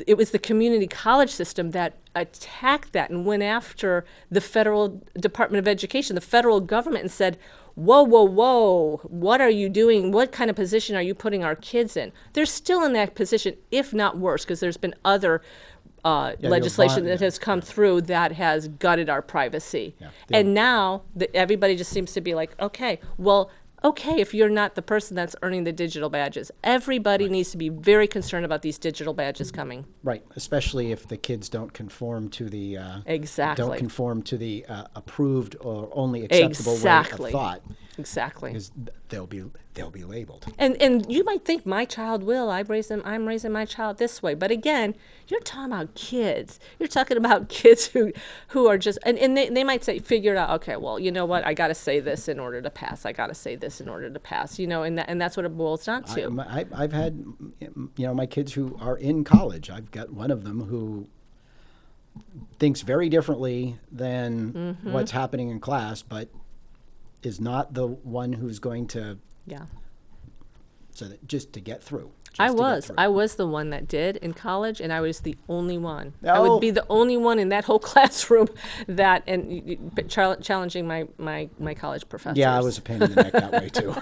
it was the community college system that attacked that and went after the federal Department of Education, the federal government, and said, whoa, what are you doing? What kind of position are you putting our kids in? They're still in that position, if not worse, because there's been other legislation that has come through that has gutted our privacy. Yeah. And now everybody just seems to be like, okay, if you're not the person that's earning the digital badges. Everybody needs to be very concerned about these digital badges coming. Right, especially if the kids don't conform to the approved or only acceptable way of thought. Exactly. Because they'll be labeled. And you might think my child will. I'm raising my child this way. But again, you're talking about kids. You're talking about kids who are just and they might say figure it out. Okay, well, you know what? I got to say this in order to pass. I got to say this in order to pass. And that's what it boils down to. I've had my kids who are in college. I've got one of them who thinks very differently than what's happening in class, but is not the one who's going to, so that just to get through. I was the one that did in college, and I was the only one. I would be the only one in that whole classroom challenging my college professors. Yeah, I was a pain in the neck that way too.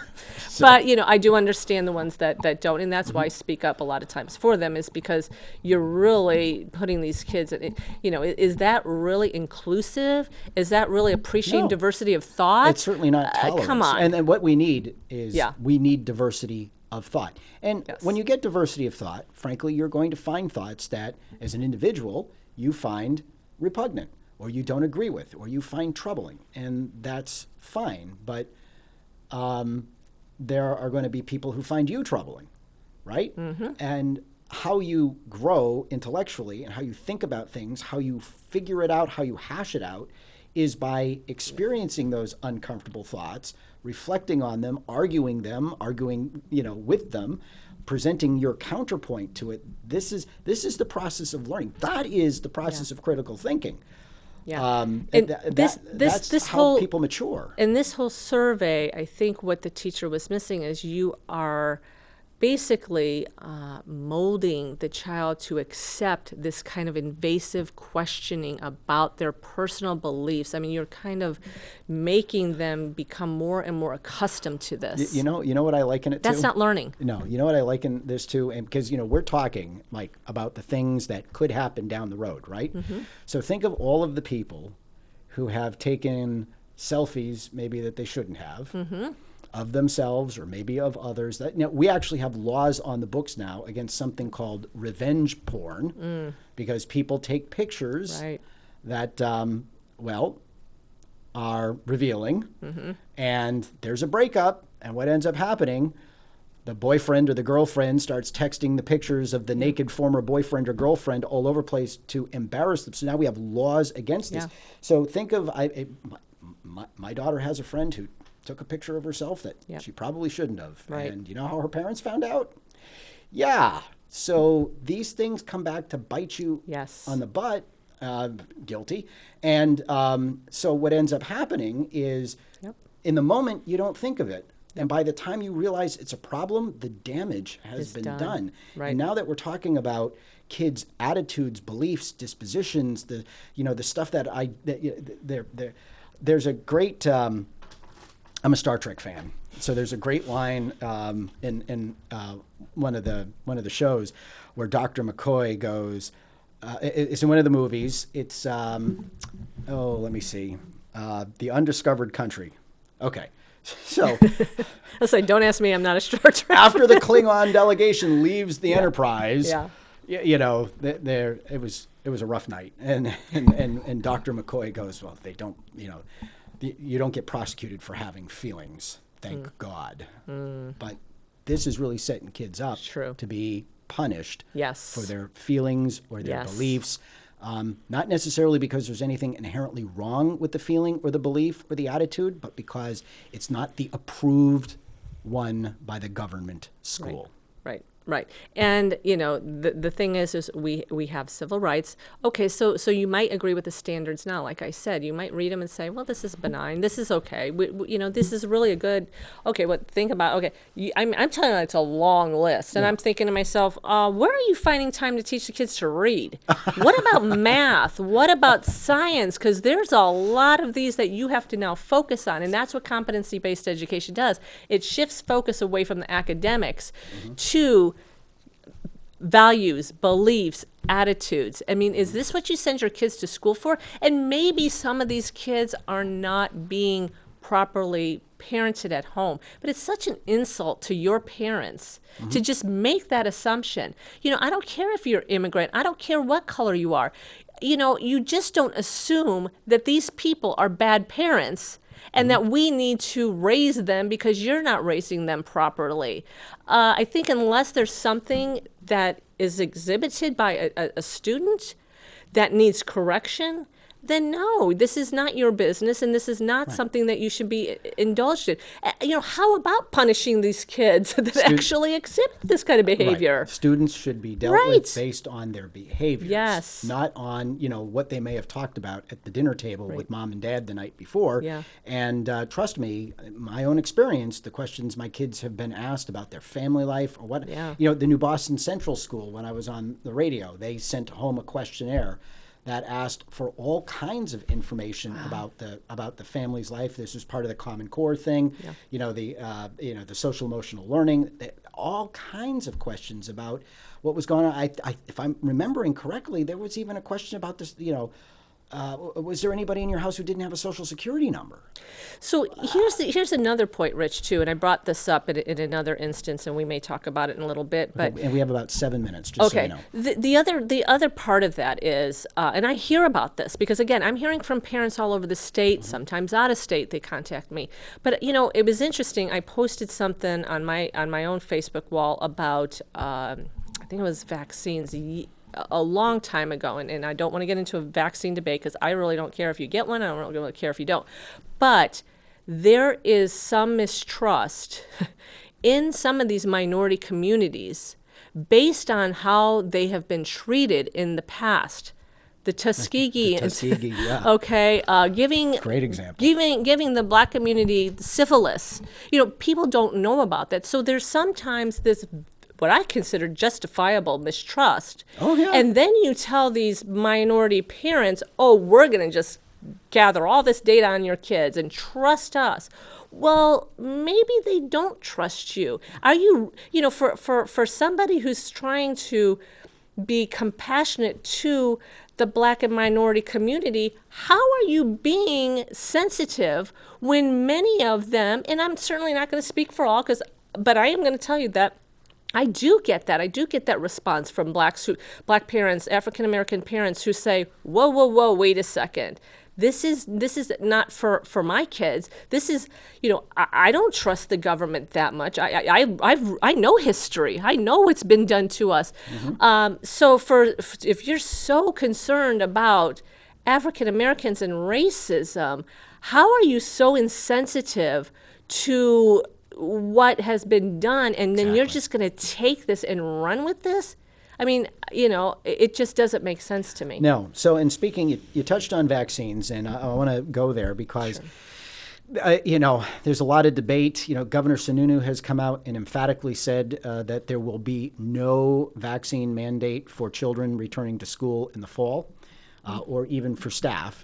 So. But I do understand the ones that don't, and that's why I speak up a lot of times for them, is because you're really putting these kids in, is that really inclusive? Is that really appreciating diversity of thought? It's certainly not tolerance. Come on. And what we need is we need diversity of thought. And when you get diversity of thought, frankly, you're going to find thoughts that, as an individual, you find repugnant, or you don't agree with, or you find troubling. And that's fine. But there are going to be people who find you troubling, right? And how you grow intellectually and how you think about things, how you figure it out, how you hash it out, is by experiencing those uncomfortable thoughts, reflecting on them, arguing with them, presenting your counterpoint to it. This is the process of learning. That is the process of critical thinking. Yeah. That's how people mature. In this whole survey, I think what the teacher was missing is you are basically molding the child to accept this kind of invasive questioning about their personal beliefs. I mean, you're kind of making them become more and more accustomed to this. You know what I liken it to? That's not learning. No, you know what I liken this to? And because we're talking like about the things that could happen down the road, right? So think of all of the people who have taken selfies maybe that they shouldn't have. Of themselves or maybe of others. That we actually have laws on the books now against something called revenge porn, because people take pictures that are revealing, and there's a breakup, and what ends up happening, the boyfriend or the girlfriend starts texting the pictures of the naked former boyfriend or girlfriend all over the place to embarrass them. So now we have laws against this. So think of my daughter has a friend who took a picture of herself that she probably shouldn't have. And you know how her parents found out? Yeah. So these things come back to bite you on the butt, guilty. And so what ends up happening is in the moment, you don't think of it. And by the time you realize it's a problem, the damage has been done. And now that we're talking about kids' attitudes, beliefs, dispositions, the stuff that there's a great... I'm a Star Trek fan, so there's a great line in one of the shows where Dr. McCoy goes. It's in one of the movies. It's let me see, The Undiscovered Country. Okay, so I was like, don't ask me. I'm not a Star Trek. After the Klingon delegation leaves the Enterprise, it was a rough night, and Dr. McCoy goes, well, they don't, you don't get prosecuted for having feelings, thank God. But this is really setting kids up to be punished for their feelings or their beliefs. Not necessarily because there's anything inherently wrong with the feeling or the belief or the attitude, but because it's not the approved one by the government school. Right. And, the thing is we have civil rights. Okay, so you might agree with the standards now. Like I said, you might read them and say, well, this is benign. This is okay. This is really a good, okay, what think about, okay. I'm telling you, it's a long list. And I'm thinking to myself, where are you finding time to teach the kids to read? What about math? What about science? Because there's a lot of these that you have to now focus on. And that's what competency-based education does. It shifts focus away from the academics to values, beliefs, attitudes. I mean, is this what you send your kids to school for? And maybe some of these kids are not being properly parented at home, but it's such an insult to your parents to just make that assumption. I don't care if you're immigrant. I don't care what color you are. you just don't assume that these people are bad parents and that we need to raise them because you're not raising them properly. I think unless there's something that is exhibited by a student that needs correction, then no, this is not your business, and this is not something that you should be indulged in. How about punishing these kids that actually exhibit this kind of behavior? Right. Students should be dealt with based on their behaviors, not on what they may have talked about at the dinner table with mom and dad the night before. Yeah. And trust me, my own experience, the questions my kids have been asked about their family life or what. Yeah. The New Boston Central School, when I was on the radio, they sent home a questionnaire that asked for all kinds of information about the family's life. This was part of the Common Core thing. Yeah. The social emotional learning. All kinds of questions about what was going on. If I'm remembering correctly, there was even a question about this. Was there anybody in your house who didn't have a social security number? So here's another point, Rich, too, and I brought this up in another instance, and we may talk about it in a little bit. But and we have about 7 minutes, just so you know. The other part of that is, and I hear about this because again, I'm hearing from parents all over the state, sometimes out of state. They contact me, but it was interesting. I posted something on my own Facebook wall about I think it was vaccines. A long time ago, and I don't want to get into a vaccine debate because I really don't care if you get one. I don't really care if you don't. But there is some mistrust in some of these minority communities based on how they have been treated in the past. The Tuskegee, yeah. Okay, giving great example. Giving the black community syphilis. People don't know about that. So there's sometimes this what I consider justifiable mistrust. Oh, yeah. And then you tell these minority parents, we're going to just gather all this data on your kids and trust us. Well, maybe they don't trust you. Are you, for somebody who's trying to be compassionate to the black and minority community, how are you being sensitive when many of them, and I'm certainly not going to speak for all, but I am going to tell you that I do get that. I do get that response from black parents, African American parents who say, whoa, wait a second. This is not for my kids. This is, I don't trust the government that much. I know history. I know what's been done to us. Mm-hmm. So if you're so concerned about African Americans and racism, how are you so insensitive to what has been done, and then you're just going to take this and run with this? I mean, it just doesn't make sense to me. No. So, in speaking, you touched on vaccines, and I want to go there because, there's a lot of debate. Governor Sununu has come out and emphatically said that there will be no vaccine mandate for children returning to school in the fall, or even for staff.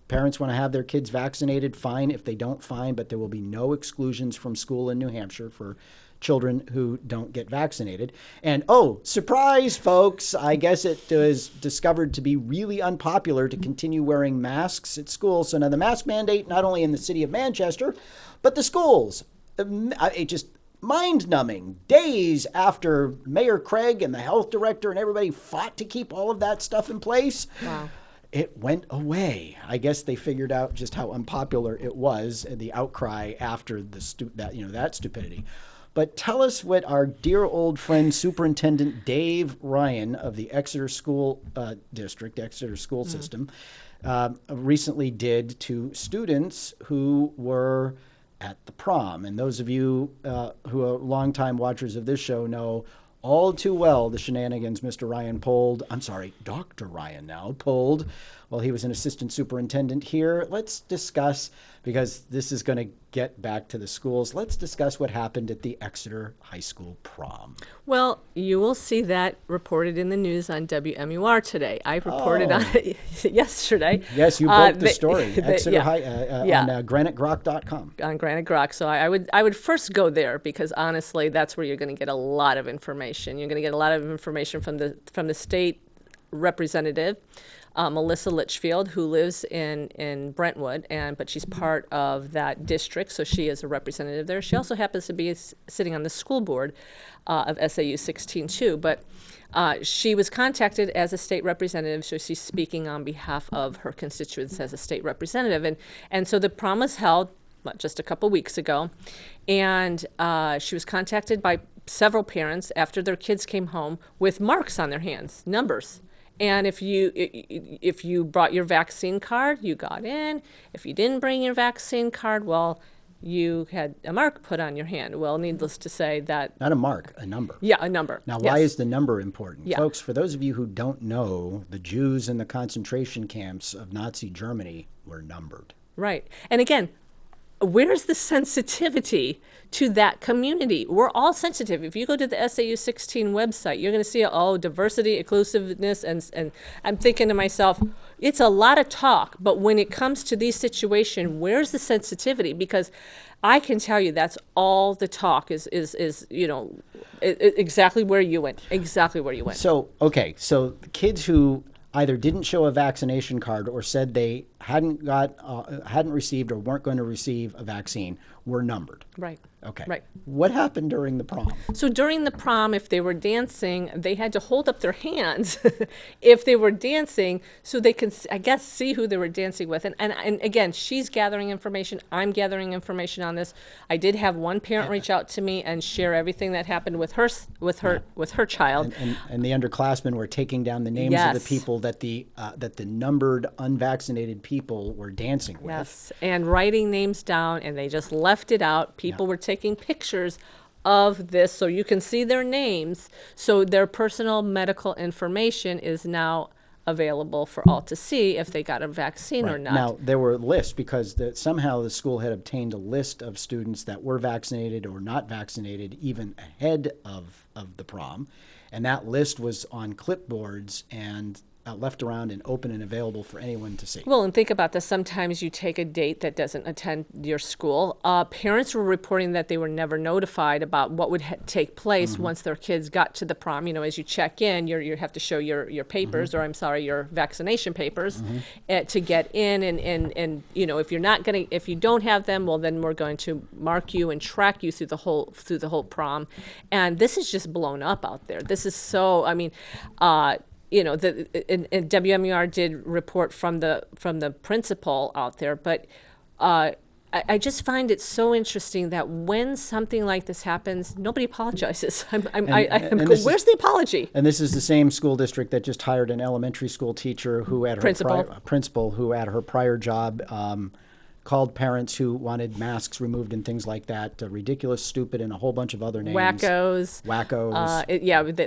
Parents want to have their kids vaccinated, fine. If they don't, fine. But there will be no exclusions from school in New Hampshire for children who don't get vaccinated. And, surprise, folks, I guess it was discovered to be really unpopular to continue wearing masks at school. So now the mask mandate, not only in the city of Manchester, but the schools. It just mind-numbing. Days after Mayor Craig and the health director and everybody fought to keep all of that stuff in place. Wow. It went away. I guess they figured out just how unpopular it was, the outcry after that stupidity. But tell us what our dear old friend Superintendent Dave Ryan of the Exeter School District, Exeter School System, recently did to students who were at the prom. And those of you who are longtime watchers of this show know all too well the shenanigans Dr. Ryan now pulled while he was an assistant superintendent here. Let's discuss, because this is going to get back to the schools, let's discuss what happened at the Exeter High School prom. Well, you will see that reported in the news on WMUR today. I reported on it yesterday. Yes, you broke the story. Exeter High on granitegrok.com. On Granite Grok. So I would first go there because honestly, that's where you're going to get a lot of information. You're going to get a lot of information from the state representative, Melissa Litchfield, who lives in Brentwood, but she's part of that district, so she is a representative there. She also happens to be sitting on the school board of SAU 16 too. But She was contacted as a state representative, so she's speaking on behalf of her constituents as a state representative. And so the prom was held just a couple weeks ago, and she was contacted by several parents after their kids came home with marks on their hands, numbers. And if you brought your vaccine card, you got in. If you didn't bring your vaccine card, well, you had a mark put on your hand. Well, needless to say that... Not a mark, a number. Yeah, a number. Now, why is the number important? Yeah. Folks, for those of you who don't know, the Jews in the concentration camps of Nazi Germany were numbered. Right. And again, where's the sensitivity to that community? We're all sensitive. If you go to the SAU 16 website, you're going to see, diversity, inclusiveness, and I'm thinking to myself, it's a lot of talk, but when it comes to these situations, where's the sensitivity? Because I can tell you that's all the talk is exactly where you went. Exactly where you went. So, okay, so the kids who either didn't show a vaccination card or said they hadn't received or weren't going to receive a vaccine were numbered. Right. Okay. Right. What happened during the prom? So during the prom, if they were dancing, they had to hold up their hands if they were dancing so they can, I guess, see who they were dancing with. And again, she's gathering information. I'm gathering information on this. I did have one parent reach out to me and share everything that happened with her child. And the underclassmen were taking down the names Yes. of the people that the numbered unvaccinated people were dancing with. Yes, and writing names down, and they just left it out. People were taking pictures of this so you can see their names. So their personal medical information is now available for all to see if they got a vaccine or not. Now, there were lists because somehow the school had obtained a list of students that were vaccinated or not vaccinated even ahead of the prom. And that list was on clipboards and left around and open and available for anyone to see. Well, and think about this. Sometimes you take a date that doesn't attend your school. Parents were reporting that they were never notified about what would take place once their kids got to the prom. You know, as you check in, you have to show your papers, or I'm sorry, your vaccination papers to get in. And you know, if you don't have them, well, then we're going to mark you and track you through the whole prom. And this is just blown up out there. This is so. I mean. You know, and WMUR did report from the principal out there, but I just find it so interesting that when something like this happens, nobody apologizes. Where's the apology? And this is the same school district that just hired an elementary school teacher who at her prior job called parents who wanted masks removed and things like that ridiculous, stupid, and a whole bunch of other names. Wackos.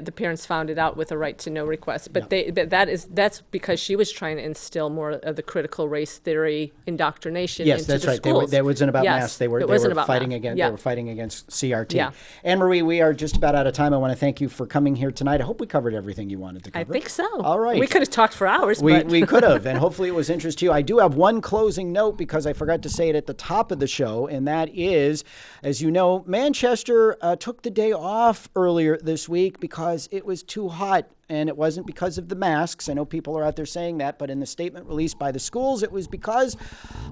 The parents found it out with a right to know request, but that's because she was trying to instill more of the critical race theory indoctrination. Yes, into that's the right. schools. That wasn't about masks. They were fighting against CRT. Yeah. Ann Marie, we are just about out of time. I want to thank you for coming here tonight. I hope we covered everything you wanted to cover. I think so. All right. We could have talked for hours. We could have, and hopefully it was interest to you. I do have one closing note because I forgot to say it at the top of the show, and that is, as you know, Manchester took the day off earlier this week because it was too hot. And it wasn't because of the masks. I know people are out there saying that, but in the statement released by the schools, it was because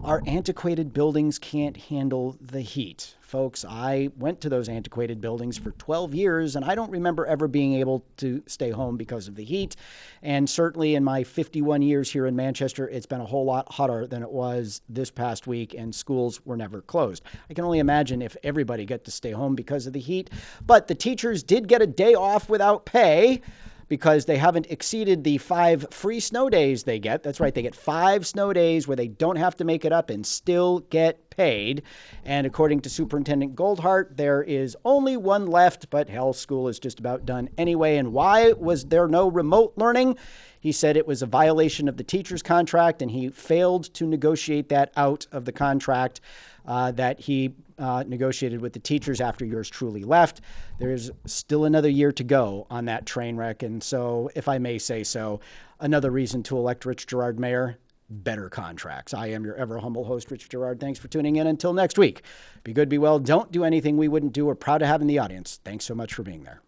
our antiquated buildings can't handle the heat. Folks, I went to those antiquated buildings for 12 years, and I don't remember ever being able to stay home because of the heat. And certainly in my 51 years here in Manchester, it's been a whole lot hotter than it was this past week, and schools were never closed. I can only imagine if everybody got to stay home because of the heat. But the teachers did get a day off without pay, because they haven't exceeded the 5 free snow days they get. That's right, they get 5 snow days where they don't have to make it up and still get paid. And according to Superintendent Goldhart, there is only one left, but hell, school is just about done anyway. And why was there no remote learning? He said it was a violation of the teacher's contract, and he failed to negotiate that out of the contract that he negotiated with the teachers after yours truly left. There's still another year to go on that train wreck. And so, if I may say so, another reason to elect Rich Girard mayor, better contracts. I am your ever humble host, Rich Girard. Thanks for tuning in. Until next week, be good, be well. Don't do anything we wouldn't do. We're proud to have in the audience. Thanks so much for being there.